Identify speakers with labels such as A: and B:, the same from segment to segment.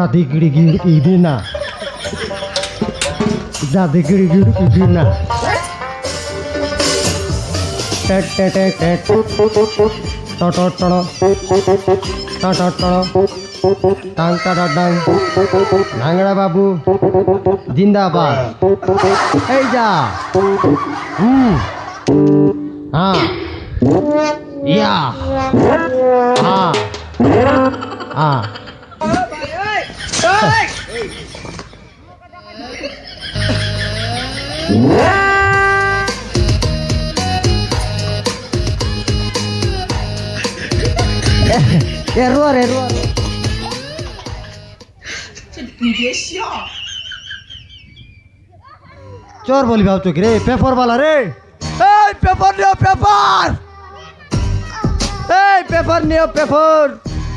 A: জাদি গিড়ি গিড়ি ইদি না জাদি গিড়ি গিড়ি ইদি না TET TET TET টট টট টট টট tongue tata ডাং নাংড়া বাবু জিন্দাবাদ এই যা হ্যাঁ ইয়া হ্যাঁ হ্যাঁ error error चोर बोली भाव चुकी रे पेपर वाला रे paper neo paper paper neo paper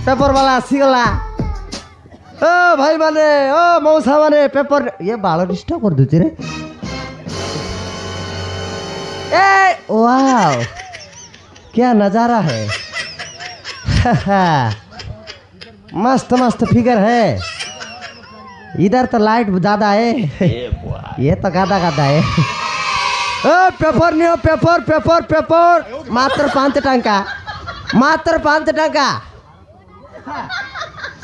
A: paper वाला आसीगला ओ भाई माने ओ मौसा माने पेपर ये बाल डिस्टर्ब कर दूची रे वाओ क्या नजारा है मस्त मस्त फिगर है इधर तो लाइट ज्यादा है ये तो गादा गादा है paper neo paper paper paper मात्र 5 टंका मात्र 5 टंका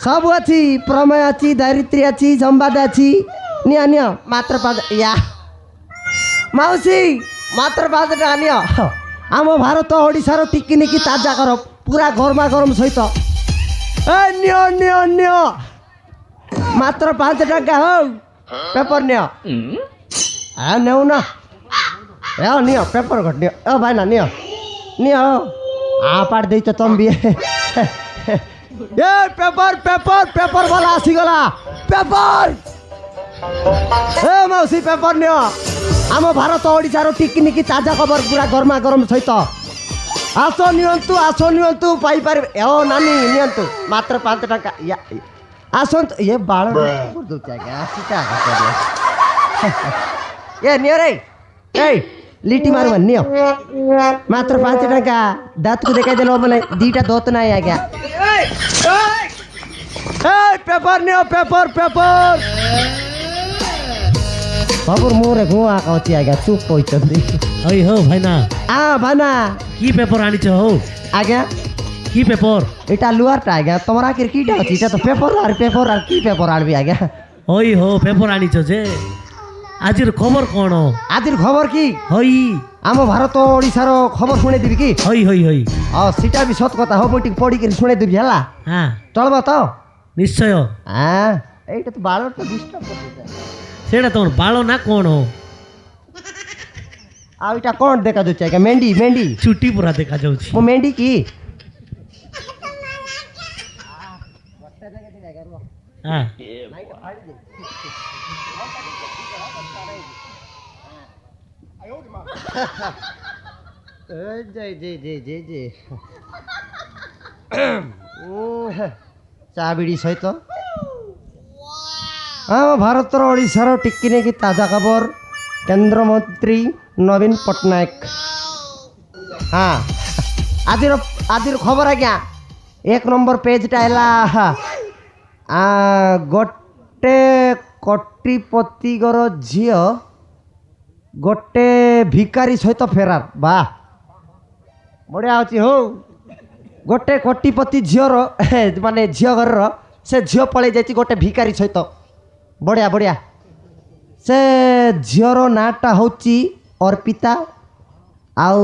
A: सब अच्छी प्रमेय अच्छी दारिद्र्य अच्छी संवाद अच्छी नियो नियो मात्र 5 या मौसी मात्र 5 टंका नियो आम भारत ओडिशार टिकिनिकी ताजा कर पूरा गरमा गरम सहित नियो नियो नियो मात्र 5 टंका हो पेपर नियो नेऊ ना नियो पेपर घट नियो भाई ना नियो नियो पाट दे तुम भी पेपर पेपर पेपर वाला आसीगला पेपर मौसी पेपर नियो आम भारत ओडिशार टिकिनिकी ताजा खबर पूरा गरमा गरम सहित आस नियंतु पाई पारे ओ नानी नियंतु मात्र 5 टंका या आसंत ये बाल कर दो क्या सीता ये नियो रे लिटी मारबन नियो मात्र 5 टंका दांत को देखाई देलो बोले दीटा दोत ना आ गया पेपर नियो पेपर पेपर बाबूर मोरे गुआ कहती आ गया चुप पहुंचंदी
B: ओइ हो भाईना
A: भाईना
B: की पेपर आनी हो
A: आज्ञा
B: की पेपर
A: এটা লুয়ারটা আজ্ঞা তোমরা কি কিটা আছে এটা তো পেপার আর কি পেপার আনবি আজ্ঞা
B: ওই হো পেপার আনিছ যে আজির খবর কোন
A: আজির খবর কি
B: হই
A: আম ভারত ওড়িশার খবর শুনে দিবি কি
B: হই হই হই
A: সেটা বি সত কথা হব ঠিক পড়ি কি শুনে দিবি হেলা
B: হ্যাঁ
A: চলবা তো
B: নিশ্চয়
A: এইটা তো বালটা ডিস্টার্ব করতে
B: সেটা তোমার বালো না কোন
A: আর এটা কোন দেখা যাচ্ছে আজ্ঞা মেন্ডি মেন্ডি
B: চুটি পুরা দেখা যাচ্ছে
A: ও মেন্ডি কি
B: হ্যাঁ
A: চা বিড়ি সহিত ভারতর ওড়িশার টিকিনিকি তাজা খবর কেন্দ্রমন্ত্রী নবীন পট্টনায়ক হ্যাঁ আজির খবর আজ্ঞা 1 নম্বর পেজটা এলা গোটে কোটিপতিগর ঝিও গোটে ভিকারি সহিত ফেরার বাহ বড়িয়া ଅଛି হো গোটে কোটিপতি ঝিওর মানে ঝিও ঘরর সে ঝিও পলাই যাইছি গোটে ভিকারি সহিত বড়িয়া বড়িয়া সে ঝিওর নাটা হচ্ছে অর্পিতা আউ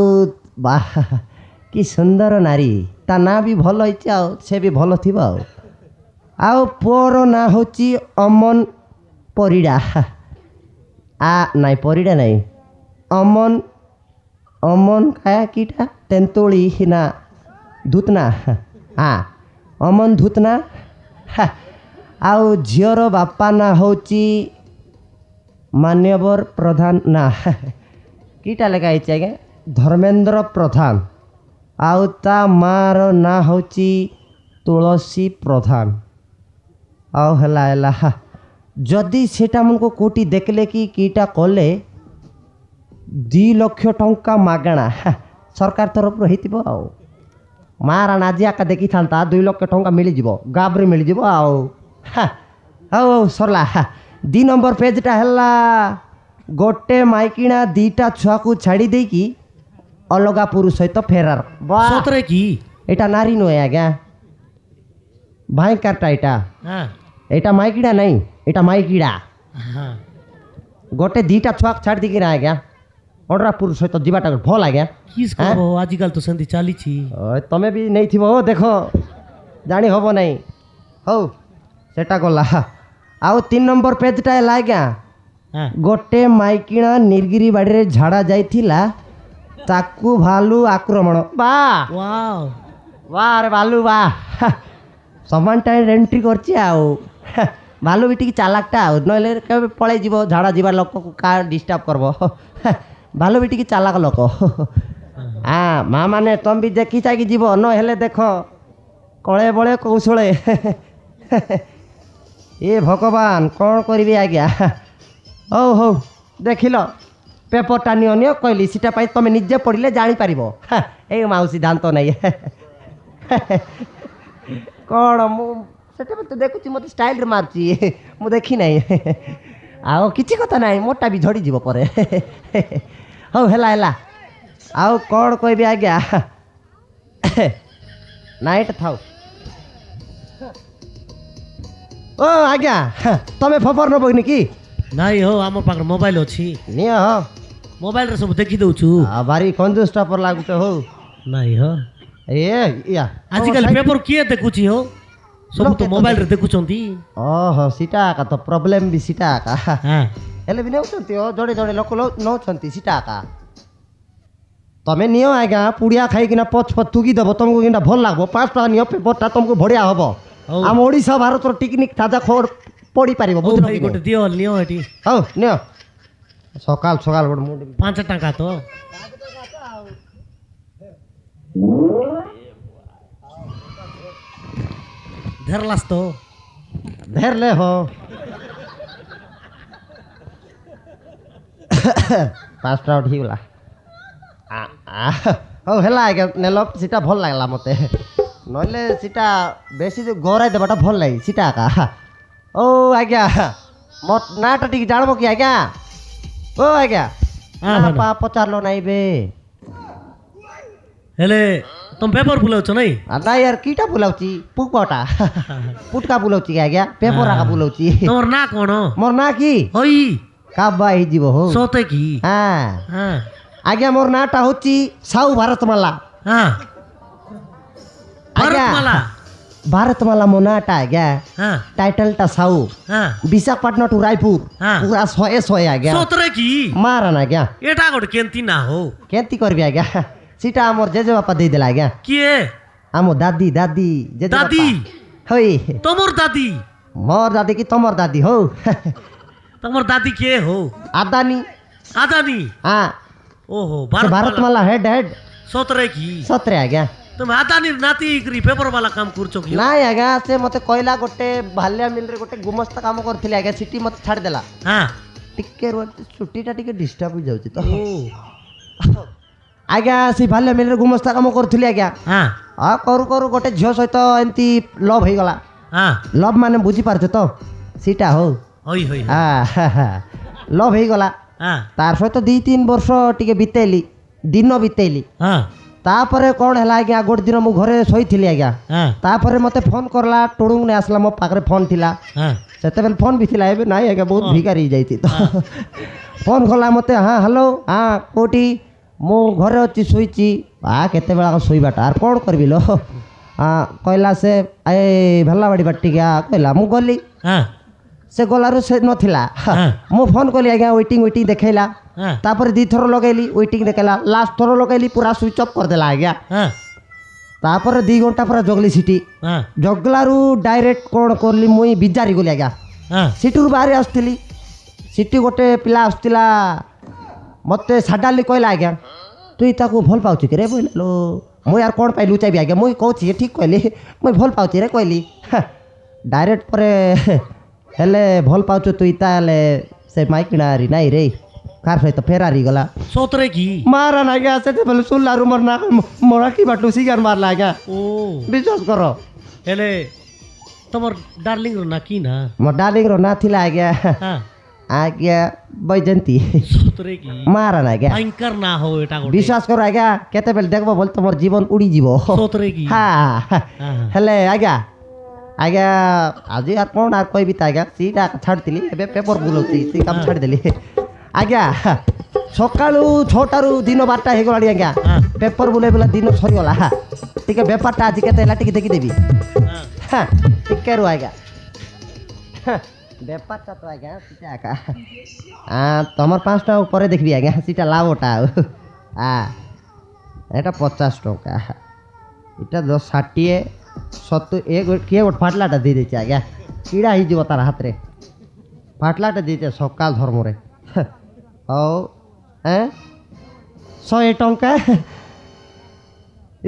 A: বাহ কি সুন্দর নারী তা না বি ভাল হয়েছে আউ সে বি ভাল থিব আউ পুଅର ନାଁ ହେଉଛି ଅମନ ପରିଡ଼ା ନାଇଁ ପରିଡ଼ା ନାଇଁ ଅମନ ଖାୟା କିଟା ତେନ୍ତୁଳି ନା ଧୁତନା ଅମନ ଧୁତନା ଆଉ ଝିଅର ବାପା ନାଁ ହେଉଛି ମାନ୍ୟବର ପ୍ରଧାନ ନା କିଟା ଲେଖା ହେଇଛି ଆଜ୍ଞା ଧର୍ମେନ୍ଦ୍ର ପ୍ରଧାନ ଆଉ ତା ମାଆର ନାଁ ହେଉଛି ତୁଳସୀ ପ୍ରଧାନ ଆଉ ହେଲା ଯଦି ସେଟା ଆମକୁ କୋଉଠି ଦେଖିଲେ କି କିଟା କଲେ 2 ଲକ୍ଷ ଟଙ୍କା ମାଗଣା ସରକାର ତରଫରୁ ହେଇଥିବ ଆଉ ମାଆର ନାଜି ଆକା ଦେଖିଥାନ୍ତା 2 ଲକ୍ଷ ଟଙ୍କା ମିଳିଯିବ ଗାବରେ ମିଳିଯିବ ଆଉ ହଉ ସରିଲା 2 ନମ୍ବର ପେଜ୍ଟା ହେଲା ଗୋଟେ ମାଇକିଣା 2ଟା ଛୁଆକୁ ଛାଡ଼ି ଦେଇକି ଅଲଗା ପୁରୁଷ ସହିତ ଫେରାର ବାଃ
B: ସତରେ କି?
A: ଏଇଟା ନାରୀ ନୁହେଁ ଆଜ୍ଞା ଭାଇକାରଟା ଏଇଟା ମାଇକିଡ଼ା ନାଇଁ ଏଇଟା ମାଇକିଡ଼ା ଗୋଟେ 2ଟା ଛୁଆକୁ ଛାଡ଼ି ଦେଇକି ନା ଆଜ୍ଞା ଅଲଗା ପୁରୁଷ ସହିତ ଯିବାଟା ଭଲ ଆଜ୍ଞା
B: କିସ୍ କହ ଆଜିକାଲି ତ ସେମିତି ଚାଲିଛି।
A: ତମେ ବି ନେଇଥିବ ଦେଖ ଜାଣି ହବ ନାହିଁ ହଉ ସେଟା ଗଲା ଆଉ 3 ନମ୍ବର ପେଜ୍ଟା ହେଲା ଆଜ୍ଞା ଗୋଟେ ମାଇକିଣା ନୀଲଗିରି ବାଡ଼ିରେ ଝାଡ଼ା ଯାଇଥିଲା ତାକୁ ଭାଲୁ ଆକ୍ରମଣ ବା ଆରେ ଭାଲୁ ବା ସମାନ ଟାଇମ୍ ଏଣ୍ଟ୍ରି କରିଛି ଆଉ ଭାଲୁ ବି ଟିକେ ଚାଲାକଟା ଆଉ ନହେଲେ କେବେ ପଳେଇ ଯିବ ଝାଡ଼ା ଯିବା ଲୋକକୁ କାହା ଡିଷ୍ଟର୍ବ କରିବ ଭାଲୁ ବି ଟିକେ ଚାଲାକ ଲୋକ ମା ମାନେ ତମେ ବି ଦେଖି ଚାକି ଯିବ ନହେଲେ ଦେଖ କଳେ ବଳେ କୌଶଳେ ଏ ଭଗବାନ କ'ଣ କରିବି ଆଜ୍ଞା ହଉ ଦେଖିଲ ପେପରଟା ନିଅ କହିଲି ସେଟା ପାଇଁ ତମେ ନିଜେ ପଢ଼ିଲେ ଜାଣିପାରିବ ଏଇ ମାଉସୀ ଦାନ୍ତ ନାହିଁ କ'ଣ ମୁଁ ସେଟା ତ ଦେଖୁଛି ମୋତେ ଷ୍ଟାଇଲ୍ରେ ମାରୁଛି ମୁଁ ଦେଖି ନାହିଁ ଆଉ କିଛି କଥା ନାହିଁ ମୋଟା ବି ଝଡ଼ିଯିବ ପରେ ହଉ ହେଲା ଆଉ କ'ଣ କହିବି ଆଜ୍ଞା ନାଇଁ ଏଇଟା ଥାଉ ଓ ଆଜ୍ଞା ତମେ ଖବର ନେବନି କି
B: ନାଇଁ ହଉ ଆମ ପାଖରେ ମୋବାଇଲ ଅଛି
A: ନିଅ
B: ମୋବାଇଲରେ ସବୁ ଦେଖି ଦଉଛୁ
A: ଭାରି କଞ୍ଜୁସଟା ପର ଲାଗୁଛ ହଉ
B: ନାଇଁ ହୋ
A: ଆଜିକାଲି
B: ପେପର କିଏ ଦେଖୁଛି ହୋ ସବୁ ତ ମୋବାଇଲରେ ଦେଖୁଛନ୍ତି
A: ଓହୋ ସେଟା ଆକା ତ ପ୍ରୋବ୍ଲେମ ବି ସେଟା ଆକା ହେଲେ ବି ନେଉଛନ୍ତି ଜଣେ ଲୋକ ନେଉଛନ୍ତି ସେଟା ଆକା ତମେ ନିଅ ଆଜ୍ଞା ପୁଡ଼ିଆ ଖାଇକିନା ପଛ ଥୁକି ଦେବ ତମକୁ କିନା ଭଲ ଲାଗବ 5 ଟଙ୍କା ନିଅ ପେପରଟା ତମକୁ ବଢ଼ିଆ ହବ ଆମ ଓଡ଼ିଶା ଭାରତର ଟିକନିକ ତାଜା ଖବର ପଢ଼ିପାରିବ
B: ଗୋଟେ ଦିଅ ନିଅ ଏଠି
A: ହଉ ନିଅ ସକାଳ ଗୋଟେ ମୁଣ୍ଡ
B: 5 ଟଙ୍କା ତ ଧରଲାସ୍ ତ
A: ଧରଲେ ହୋ 5 ଟଙ୍କା ଉଠିଗଲା ହଉ ହେଲା ଆଜ୍ଞା ନେଲ ସେଟା ଭଲ ଲାଗିଲା ମୋତେ ନହେଲେ ସେଟା ବେଶୀ ଗରାଇ ଦେବାଟା ଭଲ ଲାଗେ ସେଟା ଆକା ଓ ଆଜ୍ଞା ମୋ ନାଁଟା ଟିକେ ଜାଣିବ କି ଆଜ୍ଞା ଓ ଆଜ୍ଞା ପଚାରିଲ ନାଇଁ ବେ
B: ହେଲେ ତମ ପେପର ବୁଲାଉଛ ନାଇଁ
A: ନାଇଁ ୟାର କିଟା ବୁଲାଉଛି ପୁଟକା ବୁଲାଉଛି ଆଜ୍ଞା ପେପର ଆକା ବୁଲାଉଛି
B: ତମର ନାଁ କ'ଣ
A: ମୋର ନାଁ କି
B: ହଇ
A: କାବା ହେଇଯିବ ହଉ
B: ସତେ କି
A: ଆଜ୍ଞା ମୋର ନାଁଟା ହଉଛି ସାହୁ ଭାରତମାଲା ଭାରତମାଲା ମୋ ନାଁଟା ଆଜ୍ଞା ଟାଇଟଲଟା ସାହୁ ବିଶାଖାପାଟଣା ଟୁ ରାୟପୁର ପୁରା 100 ଆଜ୍ଞା
B: ସତରେ କି
A: ମାରନ ଆଜ୍ଞା
B: ଏଟା ଗୋଟେ କେନ୍ତି ନା ହଉ
A: କେନ୍ତି କରିବି ଆଜ୍ଞା ସେଟା ଆମର ଜେଜେବାପା ଦେଇଦେଲା ଆଜ୍ଞା
B: କିଏ
A: ଆମ ଦାଦି
B: ଦାଦି
A: ହଇ
B: ତମର ଦାଦି
A: ମୋର ଦାଦି କି ତମର ଦାଦି ହଉ
B: ତମର ଦାଦି କିଏ ହଉ
A: ଆଦାନୀ
B: ଓହୋ
A: ଭାରତମାଲା ହେଡ
B: ସତରେ କି
A: ସତରେ ଆଜ୍ଞା
B: তুমি আদানির নাতি পেপর বালা কাম করছো কি
A: নাই আজ্ঞা সে মতে কইলা গোটে ভালিয়া মিলরে গোটে গুমস্তা কাম করথিলে আজ্ঞা সিটি মতে ছাড়ি দেলা টিকে ছুটিটা টিকে ডিস্টার্ব হই যাଉଛି তো আজ্ঞা সে ভালিয়া মিলরে গুমস্তা কাম করথিলে আজ্ঞা কରୁ কରୁ গোটে ঝিও সহিত এমতি লভ হই গলা লভ মানে বুঝি পারছো তো সিটা হো
B: হই হই
A: লভ হই গলা তার সহিত 2-3 বর্ষ টিকে বিতেইলি দিন বিতেইলি तापर कौन है आज्ञा गोटे दिन मुझे घरे शोली आज्ञा तापर मत फोन करला टुड़ुंग ने आसला मो पाखे फोन थिला से फोन भी थिला ना आज्ञा बहुत भिकारी जाती तो फोन कला मत हाँ हेलो हाँ कौटी मु घरे अच्छी शुईची केते बेला शोबाटा आर कौन करबि लो कहला से ए भेला बाड़ी बाटी कहला मु गली से गलारू से नथिला मु फोन कली आज्ञा वेटिंग देखैला तापर 2 थर लगैली वेटिंग देखैला लास्ट थर लगैली पूरा स्विच ऑफ कर देला आज्ञा तापर 2 घंटा पूरा जगली सिटी जगलारू डायरेक्ट कोन करली मुई बिजारी गली आज्ञा सिटुर बाहर आस्थिली सिटी गोटे पिला आस्थिला मते साडाली कहला आज्ञा तुई ताको भल पाउची के रे बोलो मुई यार कोन पाई लुचाबी आज्ञा मुई कहूची ठीक कहली मुई भल पाउची रे कहली डायरेक्ट परे हेले भल पाउछु तुई ताले से माइकिनारी नाई रे कार सहित फेरारी गला
B: सतरे की
A: मारा ना गया से बोले सुनलारू मरना मोरा की बाटू सिगार मारला आज्ञा ओ विश्वास करो
B: हेले ତମର ଡାର୍ଲିଂ ର ନା କି ନା
A: ମୋ ଡାର୍ଲିଂର ନାଁ ଥିଲା ଆଜ୍ଞା
B: ହଁ
A: ଆଜ୍ଞା ବୈଜନ୍ତୀ
B: ସତରେ କି
A: ମାରା ନା ଆଜ୍ଞା
B: ଭୟଙ୍କର ନା ହଉ ଏଟା ଗୋଟେ
A: ବିଶ୍ୱାସ କର ଆଜ୍ଞା କେତେବେଳେ ଦେଖବ ବୋଲେ ତମର ଜୀବନ ଉଡ଼ିଯିବ
B: ସତରେ କି
A: ହଁ ହେଲେ ଆଜ୍ଞା ଆଜ୍ଞା ଆଜି আর କ'ଣ আর କହିବି ତା ଆଜ୍ଞା ସେଇଟା ଛାଡ଼ିଥିଲି ଏବେ ପେପର ବୁଲଉଛି ସେ କାମ ଛାଡ଼ିଦେଲି ଆଜ୍ଞା ସକାଳୁ 6ଟାରୁ ଦିନ 12ଟା ହେଇଗଲାଣି ଆଜ୍ଞା
B: ହଁ
A: ପେପର ବୁଲେଇ ବୁଲା ଦିନ ସରିଗଲା ଟିକେ ବେପାରଟା ଆଜି କେତେ ହେଲା ଟିକେ ଦେଖିଦେବି
B: ହଁ
A: ଟିକେ ରୁ ଆଜ୍ଞା ବେପାରଟା ତ ଆଜ୍ଞା ସେଟା ଏକା ତମର 5 ଟଙ୍କା ପରେ ଦେଖିବି ଆଜ୍ଞା ସେଟା ଲାଭଟା ଆଉ ଏଟା 50 ଟଙ୍କା ଏଟା 60 70 କିଏ ଗୋଟେ ଫାଟଲାଟା ଦେଇଦେଇଛି ଆଜ୍ଞା କିଡ଼ା ହେଇଯିବ ତାର ହାତରେ ଫାଟଲାଟା ଦେଇଛେ ସକାଳ ଧର୍ମରେ ହଉ 100 ଟଙ୍କା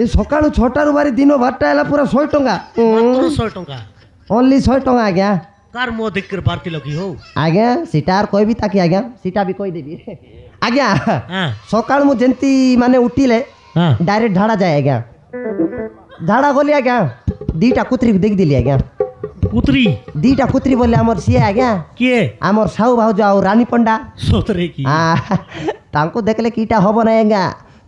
A: ଏ ସକାଳୁ 6ଟାରୁ ବାରି ଦିନ 12ଟା ହେଲା ପୁରା 100 ଟଙ୍କା
B: ମାତ୍ର 100 ଟଙ୍କା
A: ଓନ୍ଲି 100 ଟଙ୍କା ଆଜ୍ଞା
B: କାର ମୋ ଦେଖିର ପାର୍ଥିଲ କି ହଉ
A: ଆଜ୍ଞା ସେଟା আর କହିବି ତାକି ଆଜ୍ଞା ସେଟା ବି କହିଦେବି ଆଜ୍ଞା
B: ହଁ
A: ସକାଳୁ ମୁଁ ଯେମିତି ମାନେ ଉଠିଲେ
B: ହଁ
A: ଡାଇରେକ୍ଟ ଝାଡ଼ା ଯାଏ ଆଜ୍ଞା ଝାଡ଼ା ଗଲି ଆଜ୍ଞା ଦିଟା କୁତ୍ରୀ ଦେଖିଦେଲି ଆଜ୍ଞା
B: କୁତ୍ରୀ
A: ଦିଟା କୁତ୍ରୀ ବୋଲେ ଆମର ସିଏ ଆଜ୍ଞା
B: କିଏ
A: ଆମର ସାହୁ ଭାଉଜ ଆଉ ରାନୀ ପଣ୍ଡା
B: ସତରେ କି
A: ତାଙ୍କୁ ଦେଖିଲେ କିଟା ହବ ନାହିଁ ଆଜ୍ଞା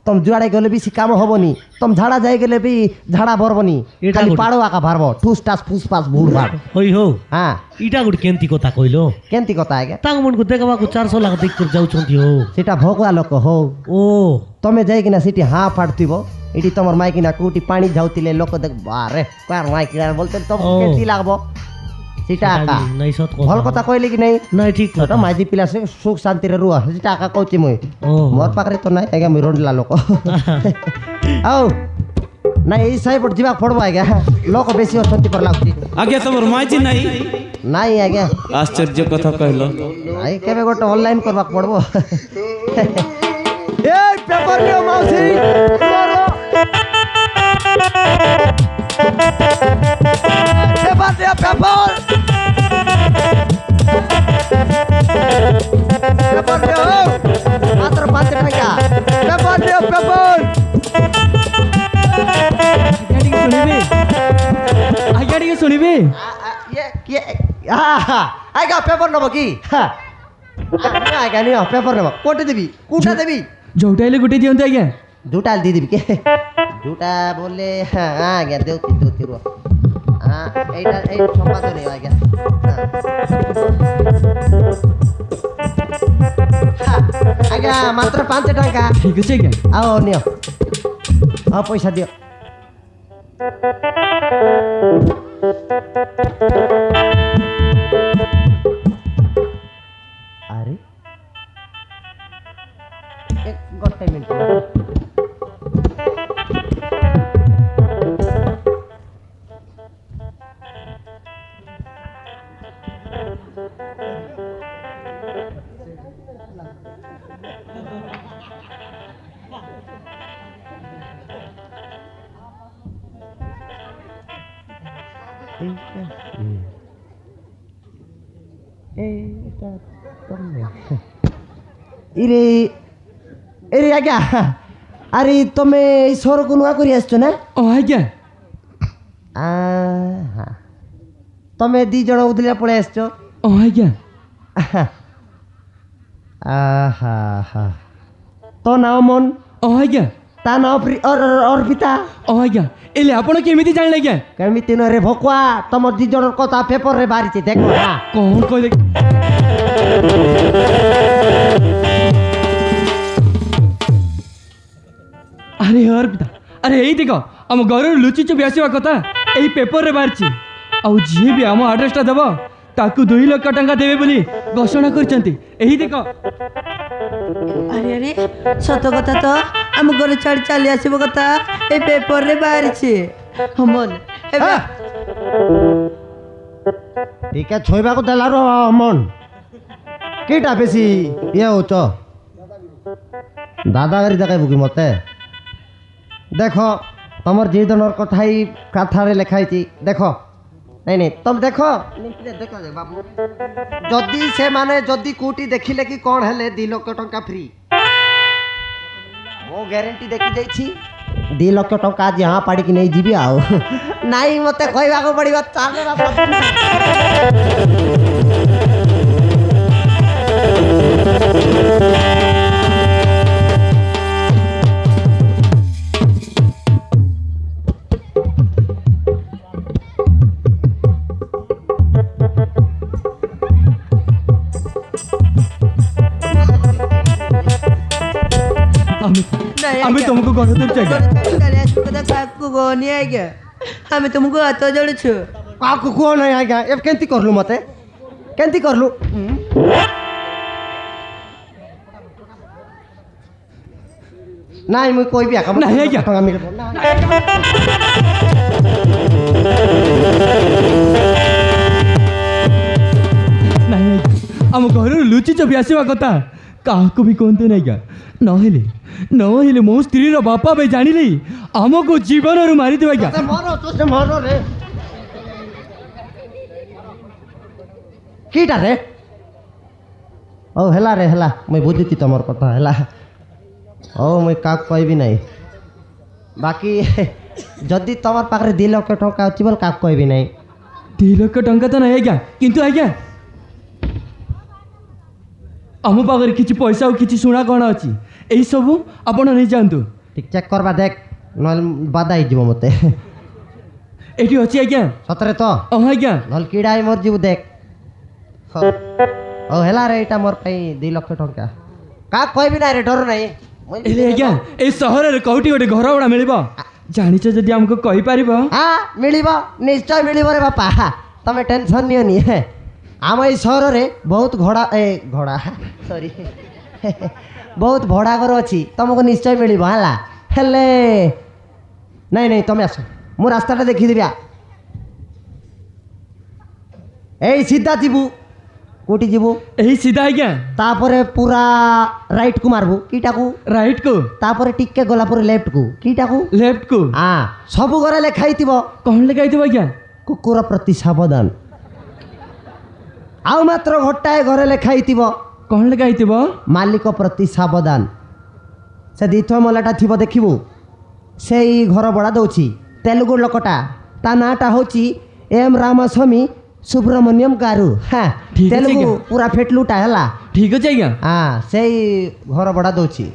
A: ତମ ଯୁଆଡ଼େ ଗଲେ ବି ସେ କାମ ହବନି ତମ ଝାଡ଼ା ଯାଇ ଗଲେ ବି ଝାଡ଼ା ଭରବନି
B: ଏଇଟା
A: ଖାଲି
B: ଗୋଟେ-
A: ପାଡ଼ ଆକା ଭାରବ ଠୁସ୍ ଟାସ୍ ଫୁସ୍ ପାସ୍ ଭୁଲ ଭାବ
B: ହଇ ହଉ
A: ହଁ
B: ଇଟା ଗୋଟେ କେମିତି କଥା କହିଲ
A: କେମିତି କଥା ଆଜ୍ଞା
B: ତାଙ୍କ ମନକୁ ଦେଖବାକୁ 400 ଲାଖ ଦେଖିକରି ଯାଉଛନ୍ତି ହଉ
A: ସେଟା ଭଗଆ ଲୋକ ହଉ
B: ଓ
A: ତମେ ଯାଇକିନା ସେଠି ହାଁ ଫାଟୁଥିବ ଏଠି ତମର ମାଇକିନା କୋଉଠି ପାଣି ଯାଉଥିଲେ ଲୋକ ଦେଖ ବାରେ କାর ମାଇକିନା বলতে ତମକୁ
B: ଓ।
A: କେମିତି লাগবো ସେଟା ଆକା
B: ନାଇଁ ସତ
A: ଭଲ କଥା କହିଲି କି ନାଇଁ
B: ନାଇଁ ଠିକ
A: ତ
B: କଥା
A: ମାଝି ପିଲା ସେ ସୁଖ ଶାନ୍ତିରେ ରୁହ ସେଟା ଆକା କହୁଛି ମୁଇଁ
B: ଓହୋ।
A: ମୋର ପାଖରେ ତ ନାଇଁ ଆଜ୍ଞା ମୁଇଁ ରଣ୍ଡିଲା ଲୋକ ଆଉ ନାଇଁ ଏଇ ସାଇପଟ ଯିବାକୁ ପଡବ ଆଜ୍ଞା ଲୋକ ବେଶୀ ଅଛନ୍ତି ପର ଲାଗୁଛି
C: ଆଜ୍ଞା ତମର ମାଇଛି ନାହିଁ
A: ନାଇଁ ଆଜ୍ଞା
C: ଆଶ୍ଚର୍ଯ୍ୟ କଥା କହିଲ
A: ନାଇଁ କେବେ ଗୋଟେ ଅନଲାଇନ କରିବାକୁ ପଡବ এই পেপার নিও মাউসি পেপার নিও পেপার পেপার নিও মাত্র 5 টাকা পেপার নিও পেপার
D: ଆଜ୍ଞା ଟିକେ ଶୁଣିବେ
A: আজ্ঞা পেপার নেব কি আজ্ঞা নিও পেপার নেব কোটে দেবি কোটা দেবি
D: ଯୋଉଟା ହେଲେ ଗୋଟେ ଦିଅନ୍ତୁ ଆଜ୍ଞା
A: দুটা দিয়ে দিবি কে দুটা বললে হ্যাঁ আজ্ঞা দেউতি দেউতি রুহ এইটা এই সম্পাদ নিও আজ্ঞা আজ্ঞা মাত্র 5 টাকা
D: ଠିକ ଅଛି ଆଜ୍ଞା
A: আও নিও আও পয়সা দিও আরে এক গটে মিনিট এইটা তমনে ইরে এরে আজ্ঞা আরে তুমি এই সরকু নুয়া করে আসছো না
D: ଓ ଆଜ୍ଞା
A: তুমি ଦି ଜଣ ଉଦଲିଆ ପଳେଇ ଆସିଛ
D: ଓ ଆଜ୍ଞା
A: ତୋ ନାଁ ମନ
D: ଓ ଆଜ୍ଞା
A: ତା ନାଁ ଅର୍ପିତା
D: ଓ ଆଜ୍ଞା ଏଲେ ଆପଣ କେମିତି ଜାଣିଲେ ଆଜ୍ଞା
A: କେମିତି ନରେ ଭକୁଆ ତମ ଦି ଜଣର କଥା ପେପରରେ ବାହାରିଛି ଦେଖ
D: କଣ କହିଲେ ଆରେ ଅର୍ପିତା ଆରେ ଏଇ ଦେଖ ଆମ ଘରରୁ ଲୁଚି ଚୁପି ଆସିବା କଥା ଏଇ ପେପରରେ ବାହାରିଛି ଆଉ ଯିଏ ବି ଆମ ଆଡ୍ରେସଟା ଦେବ ତାକୁ 2 ଲକ୍ଷ ଟଙ୍କା ଦେବେ ବୋଲି ଘୋଷଣା କରିଛନ୍ତି ଏହି ଦେଖ
E: আরে আরে সত কথা তো আমি ঘরে ছাড়ি চালি আসব কথা এই পেপরে বাহারিছে হমন
A: ଟିକେ ଛୋଇବାକୁ ଦେଲାର ମନ କିଟା ବେଶୀ ଇଏ ହଉଛ ଦାଦାଗିରି ଦେଖାଇବୁ କି ମତେ ଦେଖ ତମର ଦି ଜଣର କଥା ଏଇ କଥାରେ ଲେଖା ହେଇଛି ଦେଖ ନାଇଁ ନାଇଁ ତମେ ଦେଖ ଦେଖ ବାବୁ ଯଦି ସେମାନେ ଯଦି କୋଉଠି ଦେଖିଲେ କି କ'ଣ ହେଲେ 2 ଲକ୍ଷ ଟଙ୍କା ଫ୍ରି ମୁଁ ଗ୍ୟାରେଣ୍ଟି ଦେଖି ଦେଇଛି 2 ଲକ୍ଷ ଟଙ୍କା ଆଜି ହଁ ପାଡ଼ିକି ନେଇଯିବି ଆଉ ନାଇଁ ମୋତେ କହିବାକୁ ପଡ଼ିବ ଚାଲେ ବାପା।
D: আমি তোমাকে গণ ধরছি আজ্ঞা
E: ଚାଲି ଆସିବ କଥା କାହାକୁ କହନି ଆଜ୍ଞା ଆମେ ତୁମକୁ ହାତ ଯୋଡ଼ୁଛୁ।
A: କାହାକୁ କୁହ ନାହିଁ ଆଜ୍ଞା ଏ କେମିତି କରଲୁ ମୋତେ କେମିତି କରଲୁ ନାଇଁ ମୁଁ କହିବି ଆକା
D: ନାହିଁ ଆଜ୍ଞା।
A: ଟଙ୍କା ମିଳିବ ନା
D: ନାଇଁ ଆଜ୍ଞା ଆମ ଘରରୁ ଲୁଚି ଚପି ଆସିବା କଥା କାହାକୁ ବି କୁହନ୍ତୁ ନାହିଁ ଆଜ୍ଞା ନହେଲେ ମୋ ସ୍ତ୍ରୀର ବାପା ଭାଇ ଜାଣିଲେ ଆମକୁ ଜୀବନରୁ ମାରିଦେବେ ଆଜ୍ଞା।
A: ସେ ମର ରେ କିଟା ରେ ହଉ ହେଲା ରେ ହେଲା ମୁଇଁ ବୁଝୁଛି ତମର କଥା ହେଲା ହଉ ମୁଇଁ କାହାକୁ କହିବି ନାହିଁ ବାକି ଯଦି ତମର ପାଖରେ 2 ଲକ୍ଷ ଟଙ୍କା ଅଛି ବୋଲେ କାହାକୁ କହିବି ନାହିଁ
D: 2 ଲକ୍ଷ ଟଙ୍କା ତ ନାହିଁ ଆଜ୍ଞା କିନ୍ତୁ ଆଜ୍ଞା ଆମ ପାଖରେ କିଛି ପଇସା ଆଉ କିଛି ସୁନା କ'ଣ ଅଛି ଏଇସବୁ ଆପଣ ନେଇଯାଆନ୍ତୁ।
A: ଟିକେ ଚେକ୍ କରବା ଦେଖ ନହେଲେ ବାଧା ହେଇଯିବ ମୋତେ
D: ଏଠି ଅଛି ଆଜ୍ଞା
A: ସତରେ ତ
D: ହଁ ଆଜ୍ଞା
A: ନହେଲେ କିଡ଼ା ହେଇ ମରିଯିବୁ ଦେଖ ହଉ ହେଲା ରେ ଏଇଟା ମୋର ପାଇଁ 2 ଲକ୍ଷ ଟଙ୍କା କାହାକୁ କହିବି ନାହିଁ ରେ ଡର ନାହିଁ
D: ହେଲେ ଆଜ୍ଞା ଏଇ ସହରରେ କୋଉଠି ଗୋଟେ ଘର ଭଡ଼ା ମିଳିବ ଜାଣିଛ ଯଦି ଆମକୁ କହିପାରିବ
A: ହଁ ମିଳିବ ନିଶ୍ଚୟ ମିଳିବ ରେ ବାପା ତମେ ଟେନସନ୍ ନିଅନି ଆମ ଏଇ ସହରରେ ବହୁତ ଘୋଡ଼ା ସରି ବହୁତ ଭଡ଼ା ଘର ଅଛି ତମକୁ ନିଶ୍ଚୟ ମିଳିବ ହେଲା ହେଲେ ନାଇଁ ତମେ ଆସ ମୁଁ ରାସ୍ତାଟା ଦେଖିଦେବି ଏଇ ସିଧା ଯିବୁ କୋଉଠି ଯିବୁ
D: ଏଇ ସିଧା ଆଜ୍ଞା
A: ତାପରେ ପୁରା ରାଇଟ୍କୁ ମାରବୁ କିଟାକୁ
D: ରାଇଟ୍କୁ
A: ତାପରେ ଟିକେ ଗଲା ପରେ ଲେଫ୍ଟକୁ କିଟାକୁ
D: ଲେଫ୍ଟକୁ
A: ହଁ ସବୁ ଘରେ ଲେଖା ହେଇଥିବ
D: କ'ଣ ଲେଖା ହେଇଥିବ ଆଜ୍ଞା
A: କୁକୁର ପ୍ରତି ସାବଧାନ ଆଉ ମାତ୍ର ଗୋଟାଏ ଘରେ ଲେଖା ହେଇଥିବ
D: କ'ଣ ଲେଖା ହେଇଥିବ
A: ମାଲିକ ପ୍ରତି ସାବଧାନ ସେ ଦ୍ୱିତୀୟ ମହଲାଟା ଥିବ ଦେଖିବୁ ସେଇ ଘର ଭଡ଼ା ଦେଉଛି ତେଲୁଗୁ ଲୋକଟା ତା ନାଁଟା ହେଉଛି ଏମ୍ ରାମସ୍ୱାମୀ ସୁବ୍ରମଣ୍ୟମ ଗାରୁ ହଁ
D: ଠିକ୍ ଅଛି
A: ତେଲୁଗୁ
D: ଆଜ୍ଞା।
A: ପୁରା ଫେଟଲୁଟା ହେଲା
D: ଠିକ୍ ଅଛି ଆଜ୍ଞା
A: ହଁ ସେଇ ଘର ଭଡ଼ା ଦେଉଛି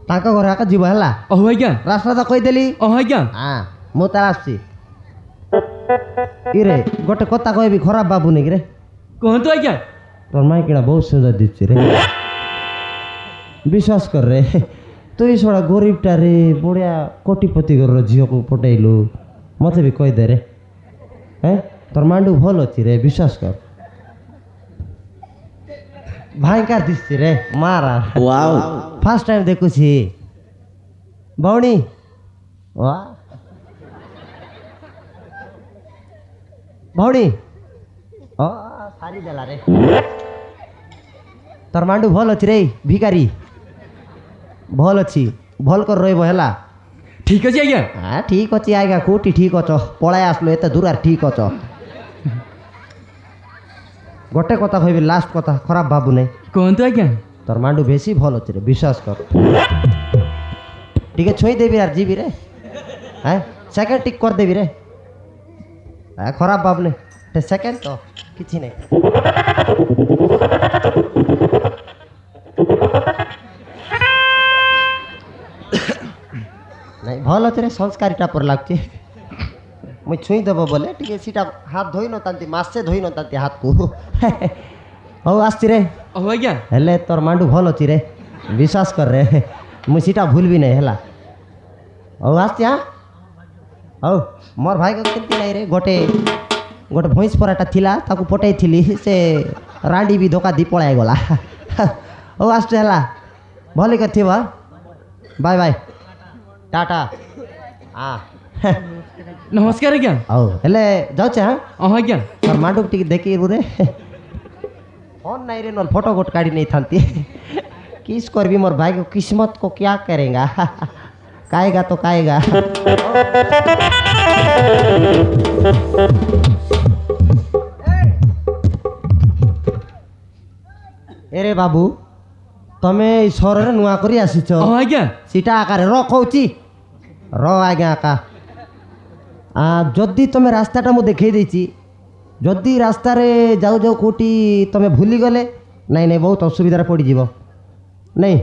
A: ତାଙ୍କ ଘର ଆକା ଯିବ ହେଲା
D: ହଉ ଆଜ୍ଞା
A: ରାସ୍ତାଟା କହିଦେଲି
D: ହଁ ଆଜ୍ଞା
A: ହଁ ମୁଁ ତାର ଆସୁଛି ଇରେ ଗୋଟେ କଥା କହିବି ଖରାପ ବାବୁ ନାଇଁ ରେ
D: କୁହନ୍ତୁ ଆଜ୍ଞା
A: তোর মাইকিনা বহুত সুন্দর দিচ্ছে রে বিশ্বাস কর রে তুই সড়া গরিবটা রে বড়িয়া কোটিপতি ঘরর ঝিওকে পটাইলু মতে বি কই দে রে হ্যাঁ তোর মান্ডু ভাল অছি রে বিশ্বাস কর ভাইকার দিচ্ছি রে মারা
C: ওয়াও
A: ফার্স্ট টাইম দেখুছি ভৌণী ওয়া ভৌণী ও সারি দেলা রে তোর মান্ডু ভাল অছি রে ভিকারি ভাল অছি ভাল কর রইব হেলা
D: ঠিক আছে আজ্ঞা
A: হ্যাঁ ঠিক ଅଛି ଆଜ୍ଞା କୋଉଠି ଠିକ୍ ଅଛ ପଳାଇ ଆସିଲୁ ଏତେ ଦୂରରେ ଠିକ୍ ଅଛ ଗୋଟେ କଥା କହିବି ଲାଷ୍ଟ କଥା ଖରାପ ଭାବୁ ନାହିଁ
D: କୁହନ୍ତୁ ଆଜ୍ଞା
A: তোর মান্ডু বেশি ভাল অছি রে বিশ্বাস কর ଟିକେ ଛୁଇଁ ଦେବି ଆର୍ ଯିବି ରେ হ্যাঁ সেকেন্ড টিক কর দেবি রে হ্যাঁ ଖରାପ ଭାବୁନି সেকেন্ড ତ କିଛି ନାହିଁ ନାଇଁ ଭଲ ଅଛି ରେ ସଂସ୍କାରୀଟା ପର ଲାଗୁଛି ମୁଇଁ ଛୁଇଁ ଦେବ ବୋଲେ ଟିକେ ସେଟା ହାତ ଧୋଇ ନଥାନ୍ତି ମାସେ ଧୋଇ ନଥାନ୍ତି ହାତକୁ ହଉ ଆସିଛି ରେ
D: ହଉ ଆଜ୍ଞା
A: ହେଲେ ତୋର ମାଣ୍ଡୁ ଭଲ ଅଛି ରେ ବିଶ୍ୱାସ କର ରେ ମୁଇଁ ସେଟା ଭୁଲବି ନାହିଁ ହେଲା ହଉ ଆସିଛି ହଁ ହଉ ମୋର ଭାଇକୁ କେମିତି ନାହିଁ ରେ ଗୋଟେ ଭଇଁସ ପରାଟା ଥିଲା ତାକୁ ପଠେଇଥିଲି ସେ ରାଣ୍ଡି ବି ଧୋକା ଦେଇ ପଳାଇ ଗଲା ହଉ ଆସୁଛୁ ହେଲା ଭଲ କରିଥିବ ବାଏ ବାଏ ଟାଟା ହଁ
D: ନମସ୍କାର ଆଜ୍ଞା
A: ହଉ ହେଲେ ଯାଉଛେ ହଁ
D: ହଁ ଆଜ୍ଞା
A: তোর মান্ডুক টিকে দেখিবু রে ফোন নাই রে নল ফটো গোট কাড়ি नहीं थांती किस करबी मोर भाई को किस्मत को क्या करेगा काएगा तो काएगा এরে বাবু তুমি এই সহরে নুয়া করি আসিছ
D: ହଁ ଆଜ୍ଞା
A: সেটা আকারে রকৌছি ଆଜ୍ଞା ଆକା ଯଦି ତୁମେ ରାସ୍ତାଟା ମୁଁ ଦେଖେଇ ଦେଇଛି ଯଦି ରାସ୍ତାରେ ଯାଉ ଯାଉ କେଉଁଠି ତୁମେ ଭୁଲିଗଲେ ନାଇଁ ନାଇଁ ବହୁତ ଅସୁବିଧାରେ ପଡ଼ିଯିବ ନାଇଁ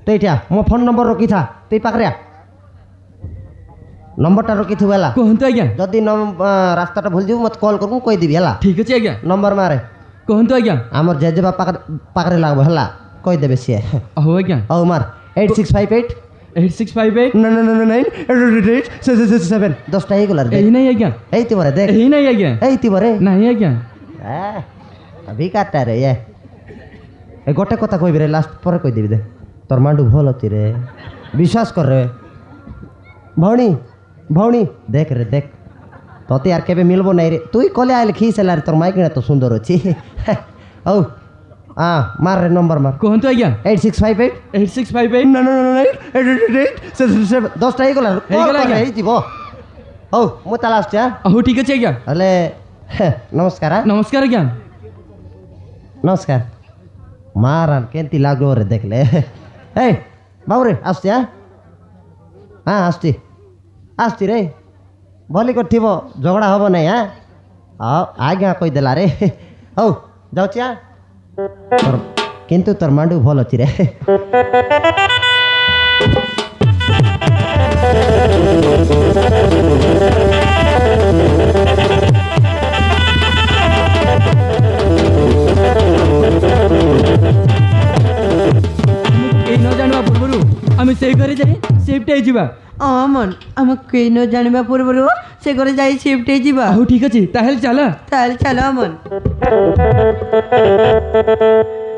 A: ତ ଏଇଟା ମୋ ଫୋନ୍ ନମ୍ବର ରଖିଥା ତୁଇ ପାଖରେ ନମ୍ବରଟା ରଖିଥିବୁ ହେଲା
D: କୁହନ୍ତୁ ଆଜ୍ଞା।
A: ଯଦି ରାସ୍ତାଟା ଭୁଲିଯିବୁ ମୋତେ କଲ୍ କରିବୁ ମୁଁ କହିଦେବି ହେଲା
D: ଠିକ୍ ଅଛି ଆଜ୍ଞା।
A: ନମ୍ବର ମାରେ
D: କୁହନ୍ତୁ ଆଜ୍ଞା।
A: ଆମର ଜେଜେବାପା ପାଖରେ ଲାଗବ ହେଲା କହିଦେବେ ସିଏ
D: ହଉ ଆଜ୍ଞା।
A: ହଉ ମାର 8658
D: 8658
A: 7 10ଟା ହେଇଗଲା
D: ଏଇ ନାଇଁ ଆଜ୍ଞା।
A: ହେଇଥିବ ରେ ଦେଖ
D: ଏଇ ନାଇଁ ଆଜ୍ଞା।
A: ହେଇଥିବ ରେ
D: ନାଇଁ ଆଜ୍ଞା।
A: ଭିକାରଟା ରେ ଏ ଗୋଟେ କଥା କହିବି ରେ ଲାଷ୍ଟ ପରେ କହିଦେବି ଦେ ତୋର ମାଣ୍ଡୁ ଭଲ ଅଛି ରେ ବିଶ୍ୱାସ କର ରେ ଭଉଣୀ ଭଉଣୀ ଦେଖ ରେ ଦେଖ ତତେ আর কেবে মিলব নাই রে তুই কলে আইলে খিস এলা রে তোর মাইকিনা তো সুন্দর ଅଛି হଉ মার রে নম্বর মার
D: କୁହନ୍ତୁ ଆଜ୍ଞା।
A: 8658
D: 8658
A: 10টা ହେଇଗଲା
D: ହେଇଗଲା ଆଜ୍ଞା।
A: ହେଇଯିବ ହଉ ମୁଁ ତାହେଲେ ଆସୁଛି
D: ହଉ ଠିକ୍ ଅଛି ଆଜ୍ଞା।
A: ହେଲେ ନମସ୍କାର
D: ନମସ୍କାର ଆଜ୍ଞା।
A: ନମସ୍କାର ମାରାନ କେମିତି ଲାଗିବ ରେ ଦେଖିଲେ ଏ ବାବୁରେ ଆସୁଛି ଆସୁଛି ଆସୁଛି ରେ ଭଲି କରିଥିବ ଝଗଡ଼ା ହେବ ନାହିଁ ହଉ ଆଜ୍ଞା କହିଦେଲା ରେ ହଉ ଯାଉଛି ତୋର କିନ୍ତୁ ତୋର ମାଣ୍ଡୁ ଭଲ ଅଛି ରେ
D: ଏଇ ନ ଜାଣିବା ପୂର୍ବରୁ ଆମେ ସେଇ ଘରେ ଯାଇ ସିଫ୍ଟ ହେଇଯିବା।
E: ମନ ଆମେ କେହି ନ ଜାଣିବା ପୂର୍ବରୁ ସେ ଘରେ ଯାଇ ସିଫ୍ଟ ହେଇଯିବା।
D: ହଉ ଠିକ୍ ଅଛି ତାହେଲେ ଚାଲ।
E: ତାହେଲେ ଚାଲ ଅମନ।